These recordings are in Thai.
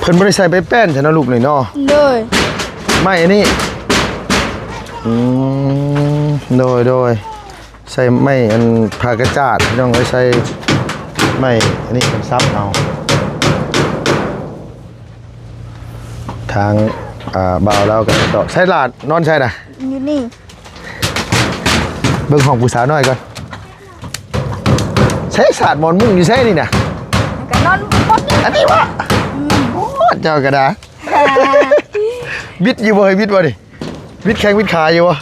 เพิ่นบ่ได้ใส่ใบแป้นใช่เนาะลูกนี่เนาะเลยไม่อันนี้โดยใส่ไม่อันผากระจาดพี่น้องใส่ไม่อันนี้เป็นซับเอาทางบ่าวเรากันต่อใช้ลาดนอนใช่น่ะอยู่นี่เบิ่งของผู้สาวน้อยก่อนใช้ศาสตร์มอนมุ่งอยู่ใช่นี่น่ะก็นอนหมดอันนี้วะโอ้เจ้ากระดาบิดอยู่บ่เฮ้ยบิดบ่ดิบิดแข้งบิดขาอยู่บ่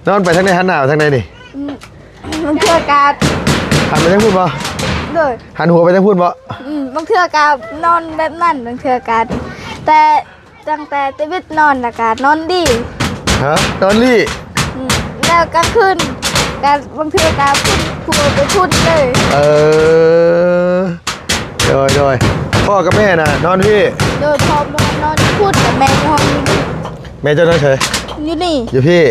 นอนไปทางไหนหันหน้าไปทางไหนดิมันเทือกาหันไปทางพูดบ่เลยหันหัวไปทางพูดบ่บางเทือกานอนแบบนั้นบางเทือกาแต่ตั้งแต่ชีวิตนอนละกานอนดีฮะนอนดีแล้วก็ขึ้นการบางเทือกาพูดไปพูดเลยโดยพ่อกับแม่น่ะนอนพี่โดยพ่อมานอนพูดกับแม่ห้องนี้แม่เจ้านอนเฉยอยู่นี่อยู่พี่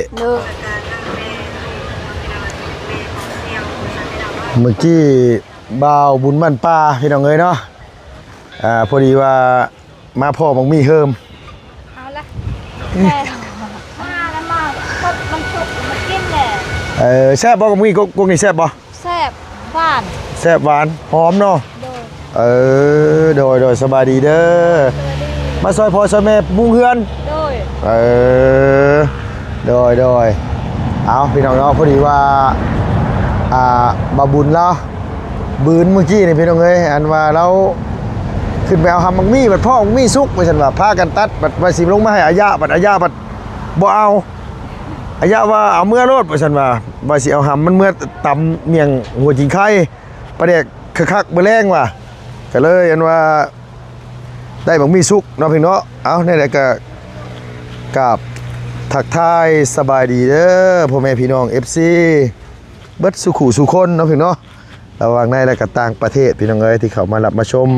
เมื่อกี้บ่าวบุญมันป้าพี่น้องเอ้ยเนาะพอดีว่ามาพ่อบังมีเฮิมเอาละแต่มาแล้วมามันชุบมันกินแหละแซ่บบ่บังมีกงนี่แซ่บบ่แซ่บหวานแซ่บหวานหอมเนาะโดยสบายดีเด้อมาซอยพ่อซอยแม่มุงเฮือนโดยเอาพี่น้องเนาะพอดีว่าบาบุญเราบืนเมื่อกี้นี่พี่น้องเอ้ยอันว่าเราขึ้นไปเอาหำมังมี่บัดพ่อมังมี่ซุกไปฉันว่าพากันตัดบัดไปสิลงมาให้อายะบัดบ่เอาอายะว่าเอาเมื่อโลดไปฉันว่าสิเอาหำมันเมื่อตำเมียงหัวจิงไข่ประเด็กคักๆเบแรงว่ะก็เลยอันว่าได้มังมี่ซุกเนาะพี่เนาะเอาเนี่ยแหละก็กับทักทายสบายดีเด้อพ่อแม่พี่น้อง FC เบิดสุขุสุคนเนาะพี่เนาะระหว่างในและก็ต่างประเทศพี่น้องเอ้ยที่เขามารับมาชม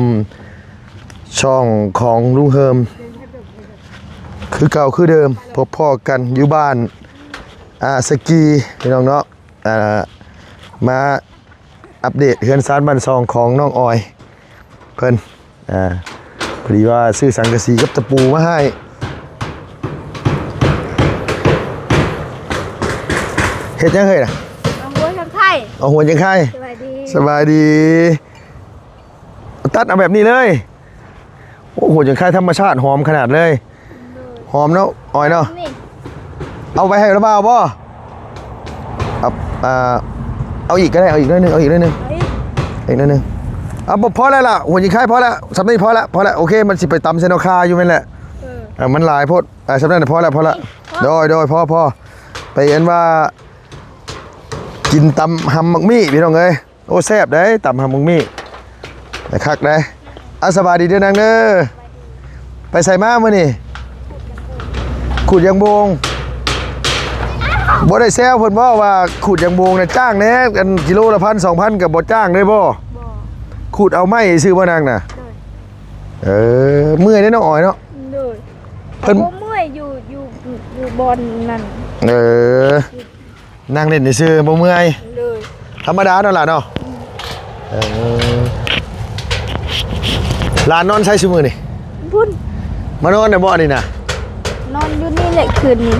ช่องของลุงเฮิมคือเก่าคือเดิมพบพ่อกันอยู่บ้านสกีพี่น้องเนาะมาอัปเดตเฮือนซานบ้านซองของน้องออยเพิ่นพอดีว่าซื้อสังกะสีกับตะปูมาให้เฮ็ดยังเฮ้ยน่ะหัวจังไข่เอาหัวจังไข่สบายดีตัดเอาแบบนี้เลยโอ้โหจังไข่ธรรมชาติหอมขนาดเลยหอมเนาะออยเนาะเอาไปให้ระเบ้าบ่เอาอีกก็ได้เอาอีกนิดนึงอีกนิดนึงเอาพอแล้วล่ะหัวจังไข่พอแล้วสำนี้พอแล้วโอเคมันสิไปตำเซนคาอยู่แม่นแหละมันหลายโพดสำนั้นพอแล้วโดยพอไปเห็นว่ากินตำหำมักมี่พี่น้องเอ้ยโอ้แซ่บได้ตำหำมักมี่แต่คักได้สบายดีเด้อนางเด้อไปใส่ม้ามานี่ขุดยังโบงบ่ได้แซวเพิ่นบ่ว่าขุดยังโบงน่ะจ้างแน่กันกิโลละ1,000 2,000กับบ่จ้างได้บ่ขุดเอาไม้ซื้อบ่นางน่ะเมื่อยได้น้องอ้อยเนาะเพิ่นเมื่อยอยู่บนนั่นนั่งเล่นในซื้อบ่เมื่อยธรรมดาเนาะล่ะเนาะหลานนอนใช้ชั่วโมงนี่พุ่นมานอนในบ่อนี่นะนอนอยู่นี่แหละคืนนี้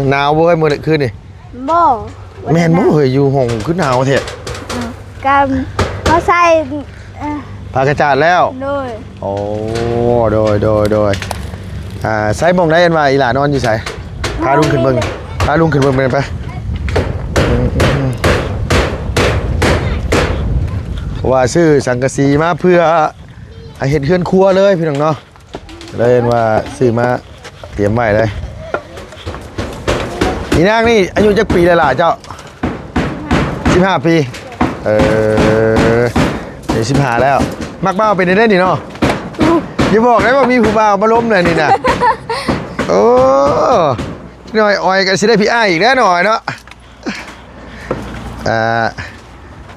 หนาวบ่เฮ้ยมื้อคืนนี่บ่แม่นบ่เฮ้ยอยู่ห้องคือหนาวแท้กันเขาใส่ผ้ากระจาดแล้วโอ้โดยใส่บ่งได้อันว่าอีหลานอนอยู่ไสพาลุงขึ้นเบิ่งไปว่าซื้อสังกะสีมาเพื่อเห็ดเฮือนครัวเลยพี่น้องเนาะเลยเห็นว่าซื้อมาเตรียมไว้เลยนี่นางนี่อายุจักปีเลยล่ะเจ้า15 ปีเดี๋ยว15แล้วมักบ้าเป็นได้นี่เนาะอย่าบอกได้ว่ามีผู้บ่าวมาล้มเลยนี่นะโอ้หน่อยออยกันสิได้พี่อ้ายอีกแน่หน่อยเนาะ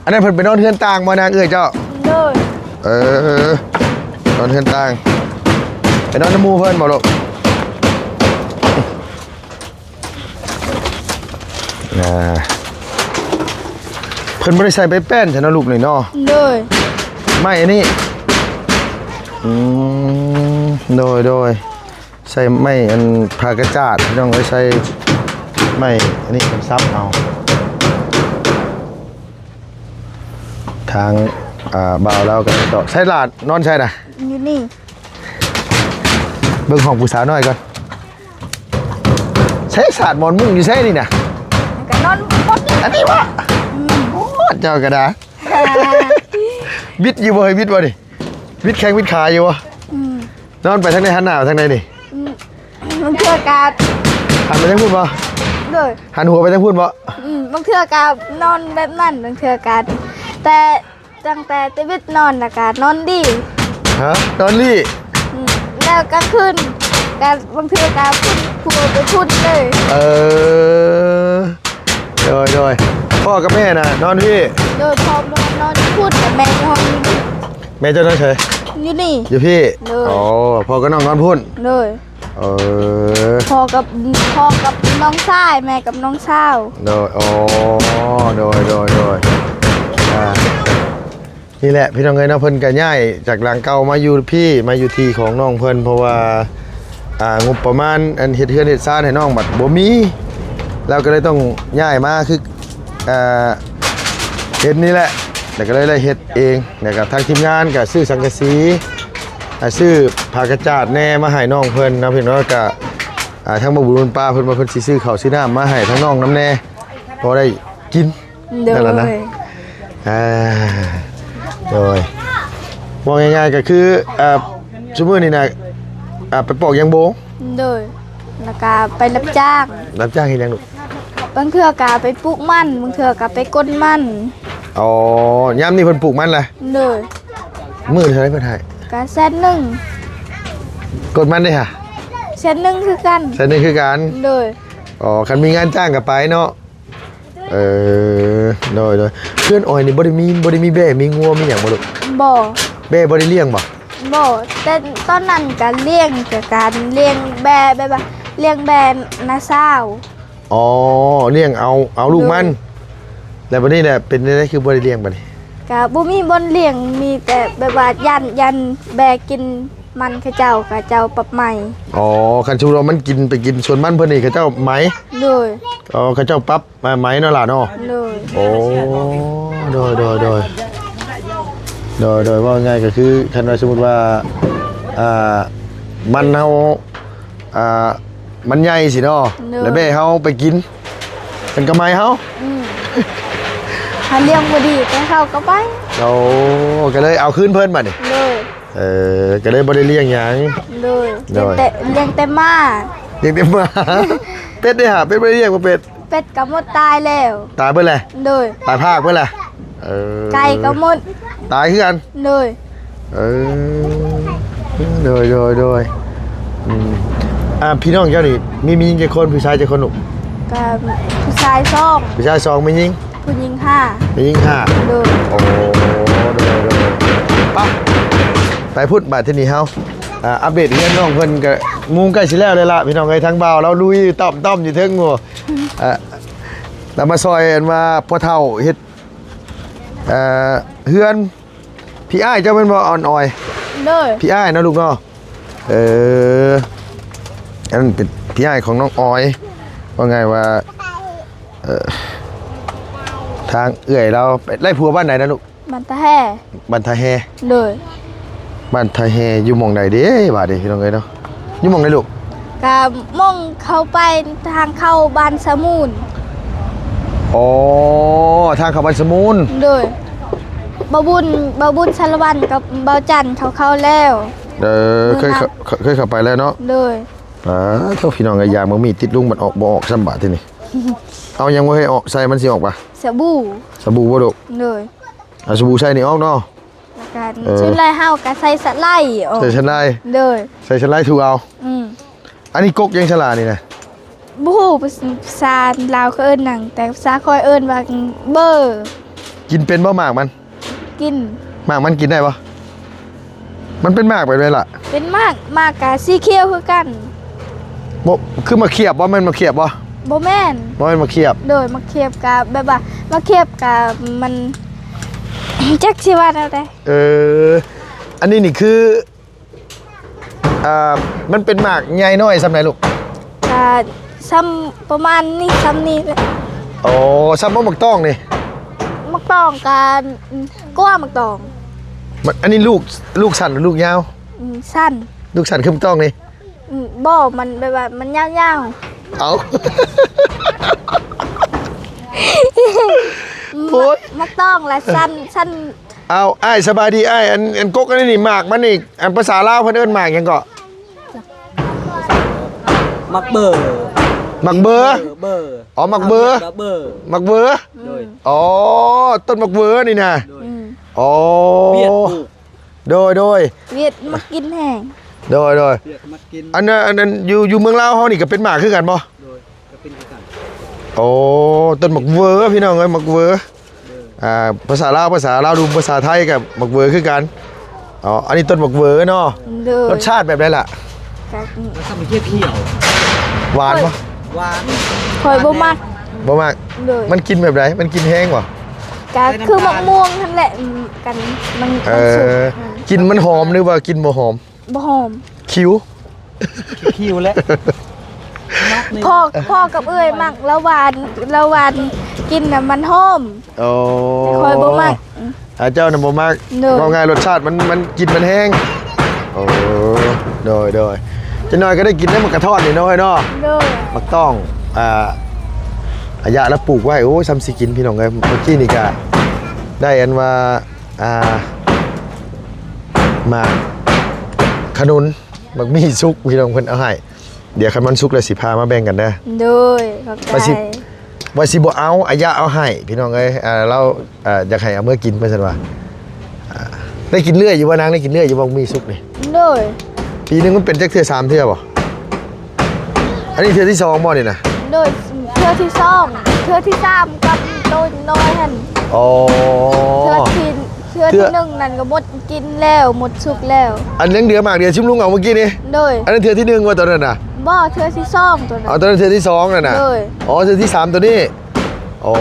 อันนั้นเพิ่นไปนอนเฮือนต่างมานางเอ้ยเจ้านอนเฮือนต่างไปนอนน้ำมูเพิ่นบ่ลูกเพิ่นบ่ได้ใส่ใบแป้นใช่เนาะลูกนี่เนาะเลย ไม่อันนี้โดยใส่ไม้อันพากระจาดพี่น้องไว้ใส่ไม้อันนี้เป็นซับเอาทางบ่าวเรากันต่อใช้หลาดนอนใช่น่ะ อยู่นี่ เบิ่งของผู้สาวน้อยก่อนใช้ศาสตร์หมอนมุ่งอยู่ใช่นี่น่ะ แล้วก็นอนบนนี่ อันนี้วะโอ้เจ้ากระดาบิดอยู่บ่เฮ้ยบิดบ่ดิบิดแข้งบิดขาอยู่บ่นอนไปทางไหนหันหน้าไปทางไหนดิ บางเทื่อกา หันไปทางพูดบ่ เลย หันหัวไปทางพูดบ่ บางเทื่อกานอนแบบนั้นบางเทื่อกาแต่ตั้งแต่ชีวิตนอนละกานอนดี ฮะนอนลี่ แล้วกลางคืนกาบางเทื่อกาพุ่นผัวไปพุ่นเลย โดยพ่อกับแม่น่ะนอนพี่ โดยพอมานอนพุ่นกับแม่ในห้องอยู่นี่ แม่เจ้านอนเฉย อยู่นี่ อยู่พี่ เลย อ๋อพ่อก็นอนพุ่น เลย โ พ่อกับน้องชายแม่กับน้องสาว ดยโดยนี่แหละพี่น้องเอ้ยเนาะเพิ่นก็ย้ายจากหลังเก่ามาอยู่พี่มาอยู่ที่ของน้องเพิ่นเพราะว่างบประมาณอันเฮ็ดเฮือนเฮ็ดซ่านให้น้องบัดบ่มีเราก็เลยต้องย้ายมาคือเฮ็ดนี่แหละแล้วก็เลยได้เฮ็ดเองแล้วก็ทางทีมงานก็ซื้อสังกะสีซื้อผ้ากระจาดแหน่มาให้น้องเพิ่นนะพี่น้องก็ทั้งบ่บุญป้าเพิ่นมาเพิ่นสิซื้อข้าวซื้อน้ำมาให้ทั้งน้องน้ำแน่พอได้กิน โดย นั่นแหละนะ โดยมองง่ายๆก็คือชั่วโมงนี้นะไปปอกยางโบง โดยแล้วก็ไปรับจ้าง รับจ้างเฮ็ดหยังลูก บางเทื่อกาไปปลูกมันบางเทื่อกาไปก้นมัน อ๋อยามนี้เพิ่นปลูกมันแหละ โดย มื้อเท่าไหร่เพิ่นให้ กาเส้นหนึ่ง กดมันได้ค่ะ เส้นหนึ่งคือกัน ใส่นี่คือการ โดย อ๋อคันมีงานจ้างก็ไปเนาะโดยเพื่อนอ้อยนี่บ่ได้มีแบ่มีงัวมีหยังบ่ลูก บ่ แบ่บ่ได้เลี้ยงบ่ บ่แต่ตอนนั้นการเลี้ยงกับการเลี้ยงแบแบบว่าเลี้ยงแบนาซาว อ๋อเลี้ยงเอาลูกมันแล้วบัดนี้แหละเป็นได้คือบ่ได้เลี้ยงบัดนี้ กะบ่มีบนเลี้ยงมีแต่แบบว่ายันแบกินมันเขาเจ้าปรับใหม่ อ๋อคันชูเรามันกินไปกินส่วนมันเพิ่นนี่เขาเจ้าไหม โดย อ๋อเขาเจ้าปรั๊บมาไหมเนาะล่ะเนาะ โดย โอ้โดยว่าง่ายก็คือคันว่าสมมุติว่ามันเฮามันใหญ่สิเนาะแล้วแม่เฮาไปกินเป็นกำไรเฮา ถ้าเลี้ยงบ่ดีก็เข้าก็ไป โอ้ก็เลยเอาคืนเพิ่นบัดนี่ โดย ก็เลยบ่ได้เลี้ยงหยัง โดย โดย เลี้ยงแต่หมา เลี้ยงแต่หมาเป็ดได้หาเป็ดบ่ได้เลี้ยงบ่เป็ด เป็ดก็หมดตายแล้ว ตายเบิดแหละ โดย ตายภาคเบิดแหละ ไก่ก็หมด ตายคือกัน โดย โดยพี่น้องเจ้านี่มียิงกี่คนผู้ชายกี่คนลูก กับผู้ชายสอง ผู้ชาย2มียิง ผู้หญิงห้า มียิง5 โดย โอ้โดยไปพูดบาดที่นี่เฮาอัปเดตเรื่องน้องเพิ่นก็มุงใกล้สิแล้วเลยล่ะพี่น้องเอ้ยทั้งบ่าวเราลุยต้อมอยู่เทิงงัวแล้วมาซอยกันว่าพ่อเฒ่าเฮ็ดเฮือนพี่อ้ายเจ้าเป็นบ่อ่อนอ้อย โดย พี่อ้ายเนาะลูกเนาะอันนั้นเป็นพี่อ้ายของน้องออยว่าไงว่าทางเอื่อยเราไปไล่ผัวบ้านไหนนะลูก มันตะแห่ บ้านทาแฮ โดย บ้านทาแฮอยู่หม่องใดเด้บาดนี้พี่น้องเอ้ยเนาะอยู่หม่องใดลูก กับม่องเข้าไปทางเข้าบ้านสมุน อ๋อทางเข้าบ้านสมุน โดยบาบุญชาละวันกับเบาจันเขาเข้าแล้ว เคยเข้าไปแล้วเนาะ โดย เท่าพี่น้องไอ้ยางมันมีติดลุงมันออกบ่ออกซ้ำบาดที่นี่ เอายังบ่ให้ออกใส่มันสิออกปะ สบู่ สบู่บ่ลูก โดย สบู่ใส่นี่ออกเนาะ แล้วกันชื่อไรเฮาก็ใส่สะไลออก ใส่ชั้นไล่ โดย ใส่ชั้นไล่ถูกเอา อันนี้กกยังฉลาดนี่นะ บูฮูภาษาลาวเขาเอิ้นหนังแต่ภาษาคอยเอิ้นว่าเบอร์ กินเป็นบ่หมากมัน กิน หมากมันกินได้ปะมันเป็นหมากไปเลยล่ะ เป็นมากกะสีเขียวคือกัน บ่คือมาเขียบบ่แม่นมาเขียบบ่ บ่แม่น บ่แม่นมาเขียบ โดยมาเคียบกับแบบว่ามาเคียบกับมัน จักสิว่าแนวใด อันนี้นี่คือมันเป็นหมากใหญ่น้อยสำไหนลูก ก็ซ้ำประมาณนี้ซ้ำนี้แหละ โอ้ซ้ำบ่หมักต้องนี่ มักตองการกว้างมักตอง อันนี้ลูกสั้นหรือลูกยาว สั้น ลูกสั้นคือหมักต้องนี่ บ่มันแบบว่ามันยาว เอา ๆ โอ๊ย มักตองและสั้น เอาอ้ายสบายดีอ้ายอันกกอันนี้นี่หมากมันอีกอันภาษาลาวเพิ่นเอิ้นหมากหยังก็ มักเบอร์ หมักเบอร์ เบอร์ อ๋อหมักเบอร์ เบอร์ หมักเบอร์ โดย อ๋อต้นหมักเบอร์นี่นะ โดย อ๋อ เวียดปลูก โดย เวียดมากินแห้ง เวียดมากิน อันนั้นอยู่เมืองลาวเฮานี่ก็เป็นหมากคือกันบ่ โดยก็เป็นกัน โอ้ต้นหมักเวอร์พี่น้องเอ้ยหมักเวอร์ภาษาลาวดูภาษาไทยกับหมักเวอร์คือกันอ๋ออันนี้ต้นหมักเวอร์เนาะ เด้อ รสชาติแบบไรล่ะ ก็ แล้วก็มีเขียว หวานปะ หวาน คอยบ่มัก บ่มาก เด้อ มันกินแบบไรมันกินแห้งวะ ก็คือมะม่วงนั่นแหละกันมันสุก กินมันหอมหรือว่ากินบ่หอม บ่หอม คิ้ว คิวแล้วมักนี่ พ่อกับเอ้ยมักละหวานกินน่ะมันหอม โอ้ แต่คอยบ่มัก เจ้าน่ะบ่มาก เด้อ ว่าไงรสชาติมันกินมันแห้งโอ้โดยจะน้อยก็ได้กินได้มันกระทอดนี่น้อยเนาะ เด้อ มักต้องอายะแล้วปลูกไว้โอ้ยซ้ำสิกินพี่น้องเอ้ยเมื่อกี้นี่ก็ได้อันว่ามาขนุนบักมี่ซุกพี่น้องเพิ่นเอาให้เดี๋ยวคันมันซุกแล้วสิพามาแบ่งกันเด้อ เด้อขอบใจ ว่าสิบ่เอาอายะเอาให้พี่น้องเอ้ยเราอยากให้เอาเมื่อกินเพิ่นซั่นว่าได้กินเรื่อยอยู่ว่านางได้กินเรื่อยอยู่บ่มีซุกนี่ เด้อ ปีนึงมันเป็นจักเทื่อ3เทื่อบ่อันนี้เทื่อที่2บ่นี่นะ เด้อเทื่อที่2เทื่อที่3กับโตน้อยหั่น อ๋อ เทื่อที่1นั่นก็หมดกินแล้วหมดสุกแล้ว อันเลี้ยงเดือหมากเดียวชิมลุงเอาเมื่อกี้นี่ เด้อ อันนั้นเทือที่1ว่าตอนนั้นน่ะ บ่เทื่อที่2ตัวนั้ เอา น ตอนนั้นเทือที่2นั่นน่ะ เลย อ๋อเทือที่3ตัวนี้โอ้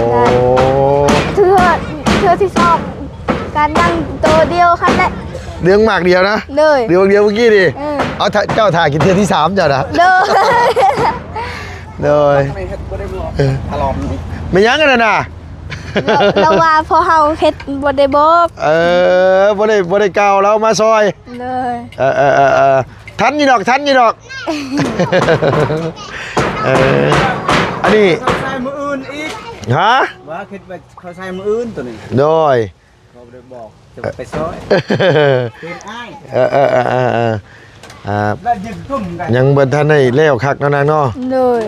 เทื่อที่2การนั่งตัวเดียวคั่นแหละ เลี้ยงหมากเดียวนะ เด้อ เดียวเมื่อกี้ดิ เออ เจ้าถ่ายกินเทือที่3เจ้านะ เด้อ เลย ทำไมเฮ็ดบ่ได้บอกตลอดนี่ ไม่ยั้งกันน่ะ เราว่าพอเฮาเฮ็ดบ่ได้บอก บ่ได้กล่าวแล้วมาซอย เลย ทันยี่ดอกอันนี้ เขาใส่มืออื่นอีก ฮะ ว่าคิดว่าเขาใส่มืออื่นตัวนี้ โดย เขาบ่ได้บอกจะไปซอยเป็นอ้าย แล้วยึดทุ่มกัน ยังเบิ่ทันได้แล้วคักเนาะนางเนาะ เลย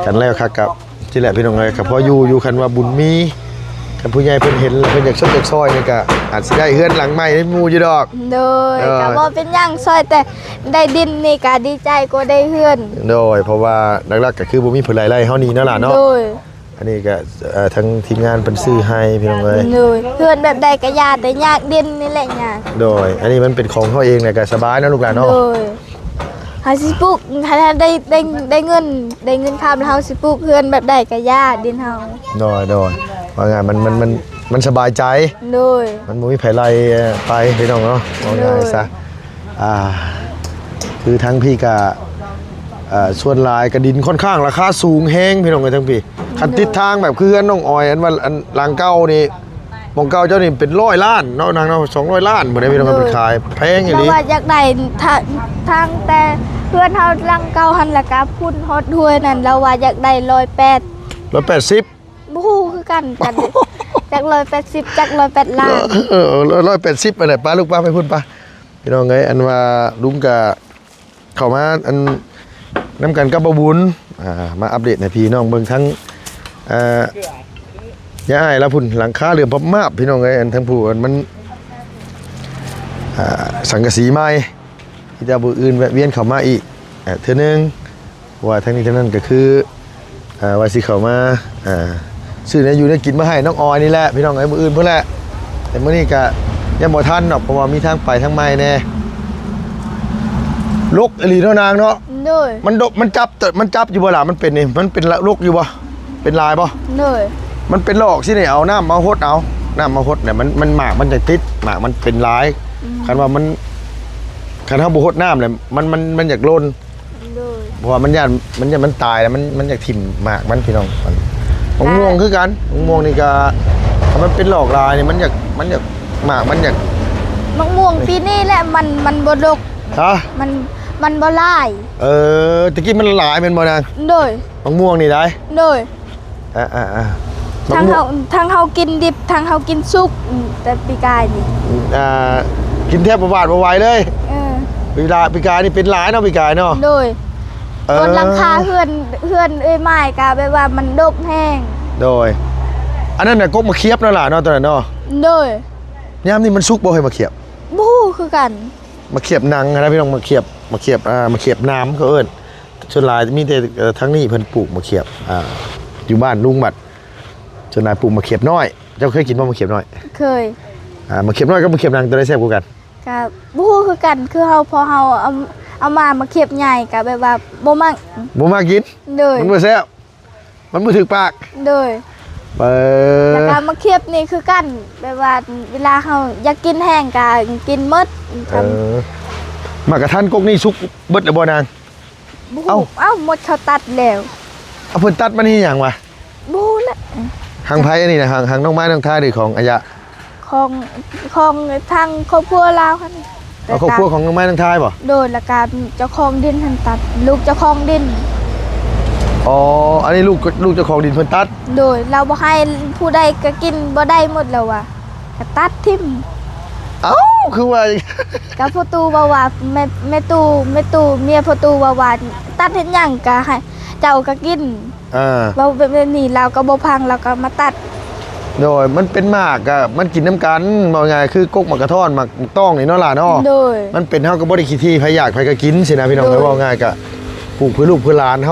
กันแล้วคักกับที่แหละพี่น้องเอ้ยครับพออยู่คันว่าบุญมีคันผู้ใหญ่เพิ่นเห็นแล้วเพิ่นอยากชดอยากซอยนี่ก็อาจสิได้เฮือนหลังใหม่ให้หมู่อยู่ดอก เลย เออ ก็บ่เป็นหยังซอยแต่ได้ดินนี่ก็ดีใจกว่าได้เฮือน โดยเพราะว่าหลักๆก็คือบ่มีผลรายไร่เฮานี่เนาะล่ะเนาะ เลย อันนี้ก็ทั้งทีมงานเพิ่นซื้อให้พี่น้องเอ้ย เลยเฮือนแบบใดก็ยากแต่ยากดินนี่แหละยาก โดยอันนี้มันเป็นของเฮาเองเนี่ยก็สบายเนาะลูกหลานเนาะ เลยเฮาสิปลูกถ้าได้เงินคำแล้วเฮาสิปลูกเฮือนแบบใดก็ยากดินเฮา โดยว่าไงมันสบายใจ เลย มันบ่มีไผไล่ไปพี่น้องเนาะว่าง่ายซะคือทั้งพี่ก็ส่วนหลายกระดินค่อนข้างราคาสูงแฮงพี่น้องเอ้ยทั้งพี่คันติดทางแบบคือเฮือนน้องออยอันว่าอันหลังเก่านี่หมองเก่าเจ้านี่เป็น100 ล้านเนาะนางเนาะ200 ล้านบ่ได้พี่น้องก็ไปขายแพงอี เรา หลี ว่าอยากได้ทางแต่เพื่อนเฮาลังเก่าหันละกะพุ่นฮอดห้วยนั่นเราว่าอยากได้108 180 บ่ฮู้คือกันจาก180จาก108ล้าน 180อันไหนป้าลูกป้าไปพุ่นป้าพี่น้องเอ้ยอันว่าลุงก็เข้ามาอันน้ำกันกับบ่บุญมาอัปเดตให้พี่น้องเบิ่งทั้งย่าอ้ายแล้วพุ่นหลังคาเรือนพับมาบพี่น้องเอ้ยอันทั้งผู้อันมันสังกะสีใหม่ที่จะผู้อื่นแวะเวียนเข้ามาอีกเทื่อนึงว่าทั้งนี้ทั้งนั้นก็คือว่าสิเข้ามาซื้อเนี่ยอยู่ได้กินมาให้น้องออยนี่แหละพี่น้องเอ้ยมื้ออื่นเพิ่นแหละแต่มื้อนี้ก็ยังบ่ทันดอกเพราะว่ามีทางไปทางใหม่แน่ลกอีหลีเนาะนางเนาะ เลย มันจับอยู่บ่ล่ะมันเป็นนี่มันเป็นลกอยู่บ่เป็นลายบ่ เลย มันเป็นลอกสินี่เอาน้ำมาหดเอา น้ำมาฮดเนี่ยมันหมากมันจะติดหมากมันเป็นร้ายคันว่ามันคันเฮาบ่ฮดน้ำเนี่ยมันอยากล้น โดย เพราะว่ามันตายแล้วมันอยากถิ่มหมากมันพี่น้องมะม่วงคือกันมะม่วงนี่ก็ถ้ามันเป็นหลอกลายนี่มันอยากหมากมันอยาก มะม่วงปีนี้แหละมันบ่ดก ฮะ มันบ่ลาย ตะกี้มันหลายเป็นบ่นาง โดย มะม่วงนี่ได้ โดย มะ ทาง ม่ว ทางเฮากินดิบทางเฮากินสุกแต่ปีกายนี่ กินแทบประบาดบ่ไหวเลย ปีกายนี่เป็นหลายเนาะปีกายเนาะ โดยต้นหลังคาเฮือนเอ้ยไม้กะแบบว่ามันดกแห้ง โดยอันนั้นน่ะกกมาเคียบนั่นล่ะเนาะตอนนั้นเนาะ โดย ยามนี้มันสุกบ่ให้มาเคียบ บู้คือกัน มาเคียบหนังนะพี่น้องมาเคียบน้ำเขาเอิ้นส่วนหลายมีแต่ทั้งนี้เพิ่นปลูกมาเคียบอยู่บ้านลุงบัดส่วนหลายปลูกมาเคียบน้อยเจ้าเคยกินบ่มาเคียบน้อย เคย มาเคียบน้อยกับมาเคียบหนังตัวได้แซ่บกว่ากัน กับบู้คือกันคือพอเฮาเอามาเข็บใหญ่กะแบบว่าบ่มัก บ่มากิน โดย มันบ่แซ่บมันบ่ถึกปาก โดยแล้วก็มาเข็บนี่คือกันแบบว่าเวลาเฮาอยากกินแห้งกะกินหมดทำ มากระทันกกนี่สุกเบิดแล้วบ่นาง บู้ เอ้า หมดเขาตัดแล้ว เอาเพิ่นตัดมันนี่หยังวะ บู้ละ หางไผอันนี้นะหางน้องไม้น้องท่าหรือของอายะ ของทางครอบครัวเราค่ะนี่ เอาครอบครัวของน้องไม้น้องท่าบ่ โดยแล้วก็เจ้าของดินทันตัด ลูกเจ้าของดิน อ๋ออันนี้ลูกเจ้าของดินเพิ่นตัด โดยเราบ่ให้ผู้ใดก็กินบ่ได้หมดแล้วว่ะก็ตัดทิ่ม เอ้าคือว่า กับพ่อตู่ว่าว่าแม่ตู่เมียพ่อตู่ว่าตัดเฮ็ดหยังก็ให้เจ้าก็กิน เราแบบนี้เราก็บ่พังเราก็มาตัด โดยมันเป็นหมากอะมันกินน้ำกันว่าไงคือกกหมากกระท่อนหมากต้องนี่เนาะล่ะเนาะ โดย มันเป็นเฮาก็บ่ได้ขี้ที่ไผอยากไผก็กินสินะพี่น้อง โดย ว่าง่ายก็ปลูกเพื่อลูกเพื่อหลานเฮ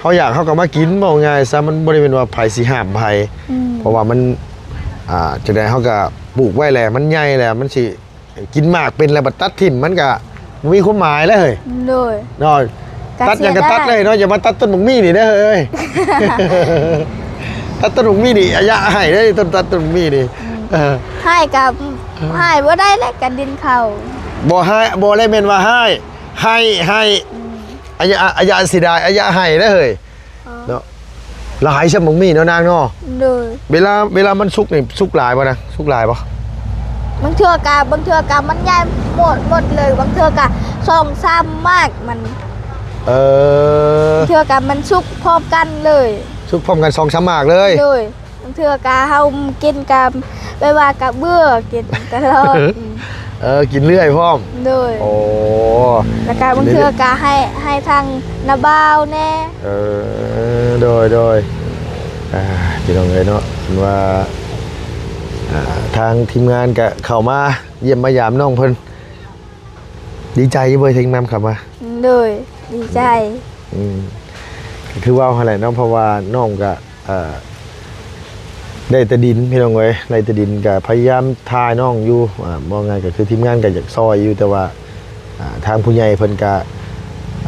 าอยากเฮาก็มากินว่าง่ายซะมันบ่ได้เป็นว่าไผสิห้ามไผ เพราะว่ามันจะได้เฮาก็ปลูกไว้แหละมันใหญ่แหละมันสิกินหมากเป็นแล้วบัดตัดทิ่มมันก็บ่มีความหมายแล้วเฮ้ย โดย เนาะ ก็ ตัดอย่างก็ตัดเลยเนาะอย่ามาตัดต้นหมกมี่นี่เด้อเฮ้ย ตัดต้นหมกมี่นี่อายะให้เด้อต้นตัดต้นหมกมี่นี่ให้กับให้บ่ได้แล้วกันดินเขา บ่ให้บ่ได้แม่นว่าให้อายะสิได้อายะให้เด้อเฮ้ยเนาะหลายซะหมกมี่เนาะนางเนาะ โดย เวลามันสุกนี่สุกหลายบ่นะสุกหลายบ่ บางเทื่อกะมันใหญ่หมดเลยบางเทื่อกะ2-3มากมันเทื่อกะมันสุกพร้อมกันเลย สุกพร้อมกัน2-3หมากเลย โดยบางเทื่อกะเฮากินกับไปว่ากะเบื่อกินตลอด กินเรื่อยพร้อม โดย โอ้ แล้วก็บางเทื่อกะให้ทางนาบ่าวแน่ โดยพี่น้องเอ้ยเนาะเห็นว่าทางทีมงานก็เข้ามาเยี่ยมมายามน้องเพิ่นดีใจอยู่เบ่ทีมงานเข้ามา โดยดีใจ ก็คือว่าอะไรเนาะเพราะว่าน้องก็ได้แต่ดินพี่น้องเอ้ยได้แต่ดินก็พยายามทายน้องอยู่มองไงก็คือทีมงานก็อยากซอยอยู่แต่ว่าทางผู้ใหญ่เพิ่นก็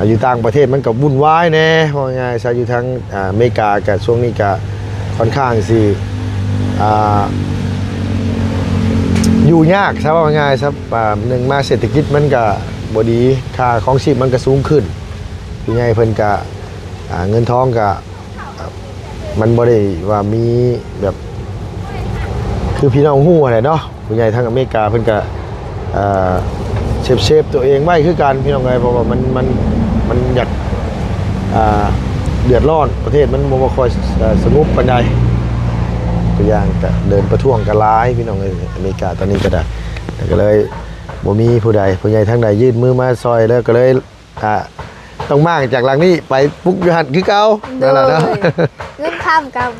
อยู่ต่างประเทศมันก็วุ่นวายแน่ว่าไงซะอยู่ทางอเมริกาก็ช่วงนี้ก็ค่อนข้างสิอยู่ยากซะว่าง่ายซะหนึ่งมาเศรษฐกิจมันก็บ่ดีค่าของชีพมันก็สูงขึ้นผู้ใหญ่เพิ่นก็เงินทองก็มันบ่ได้ว่ามีแบบคือพี่น้องฮู้อะไรเนาะผู้ใหญ่ทางอเมริกาเพิ่นก็เซฟตัวเองไว้คือกันพี่น้องเอ้ยเพราะว่ามันอยากเดือดร้อนประเทศมันบ่ค่อยสงบปานใดตัวอย่างก็เดินประท้วงกันหลายพี่น้องเอ้ยอเมริกาตอนนี้ก็ได้แต่ก็เลยบ่มีผู้ใดผู้ใหญ่ทางใดยื่นมือมาซอยแล้วก็เลยต้องมากจากหลังนี้ไปปุ๊กอยู่หั่นคือเก่านั่นแหละเนาะ เรื่องข้ามกับ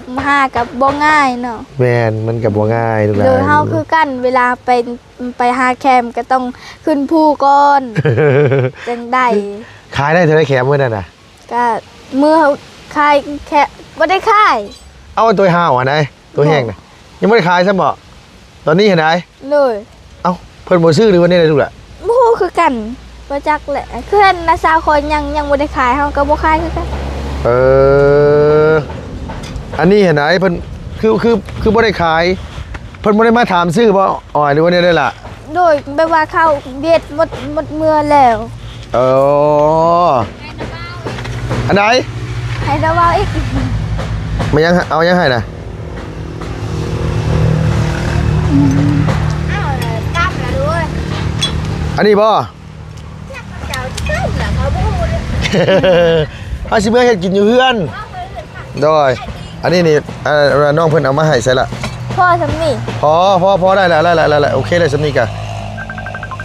กับบ่ง่ายเนาะ แม่นมันก็บ่ง่ายทุกอย่าง โดยเฮาคือกันเวลาไปหาแคมก็ต้องขึ้นภูก่อน จังได้ ขายได้เท่าไหร่แขมมื้อนั้นน่ะ ก็เมื่อขายแค่บ่ได้ขาย เอาตัวห้าวอันไหนตัวแห้งน่ะยังบ่ได้ขายซะบ่ตอนนี้เห็นไหน เลย เอ้าเพิ่นบ่ซื้อหรือว่านี่ได้ลูกล่ะ บ่ฮู้คือกันบ่จักแหละคือเห็นนะสาวคนยังบ่ได้ขายเฮาก็บ่ขายคือกัน อันนี้เห็นไหนเพิ่นคือบ่ได้ขาย เพิ่นบ่ได้มาถามซื้อบ่อ้อยหรือว่าเนี่ยได้ล่ะ โดยแบบว่าเข้าเบียดหมดเมื่อแล้ว เอออันไหน ให้ระวังอีก มันยังเอายังให้น่ะ อ้าวกล้ามแล้วด้วย อันนี้บ่ เจ้าขึ้นแล้วเขาพูด เฮาสิเมื่อเฮ็ดกินอยู่เฮือนโดยอันนี้นี่น้องเพิ่นเอามาให้ใส่ละ พ่อสำนี่ พอได้แล้วโอเคเลยสำนี้กะ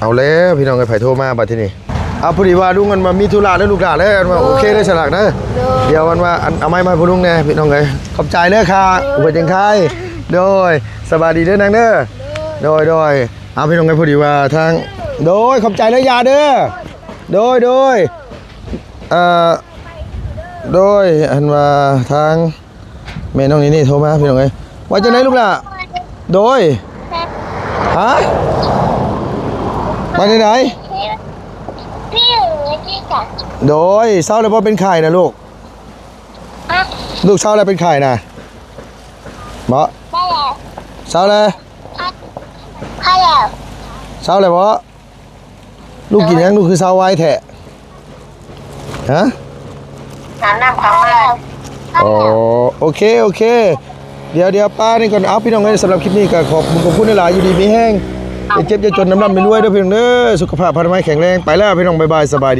เอาแล้วพี่น้องไอ้ไผ่โทรมาบัดที่นี่เอาพอดีว่าลุงมันมามีธุระแล้วลูกหลานแล้วอันว่าโอเคเลยฉลากนะเดี๋ยวมันว่าอันเอาไม้มาให้พ่อลุงแน่พี่น้องเอ้ยขอบใจเด้อค่ะอุปจังไทยโดยสบายดีเด้อนางเด้อโดยเอาพี่น้องเอ้ยพอดีว่าทางโดยขอบใจเลยยาเด้อโดยโดยอันว่าทางแม่น้องนี่โทรมาพี่น้องเอ้ยว่าจะไหนลูกล่ะโดยฮะไปไหน พี่อยู่ที่จัด โดยเศร้าแล้วเพราะเป็นไข่นะลูก อ่ะ ลูกเศร้าแล้วเป็นไข่นะบ่ ได้แล้ว เศร้าแล้ว ให้แล้ว เศร้าแล้วบ่ลูกกินยังลูกคือเศร้าไว้แทะฮะ น้ำของมา อ๋อโอเคเดี๋ยวป้านี่ก่อนเอาพี่น้องเอ้ยสำหรับคลิปนี้ก็ขอบคุณหลายๆอยู่ดีมีแห้งอย่าเจ็บอย่าจนน้ำดำไม่รวยเด้อพี่น้องเด้อสุขภาพพลามัยแข็งแรงไปแล้วพี่น้องบ๊ายบายสบายดี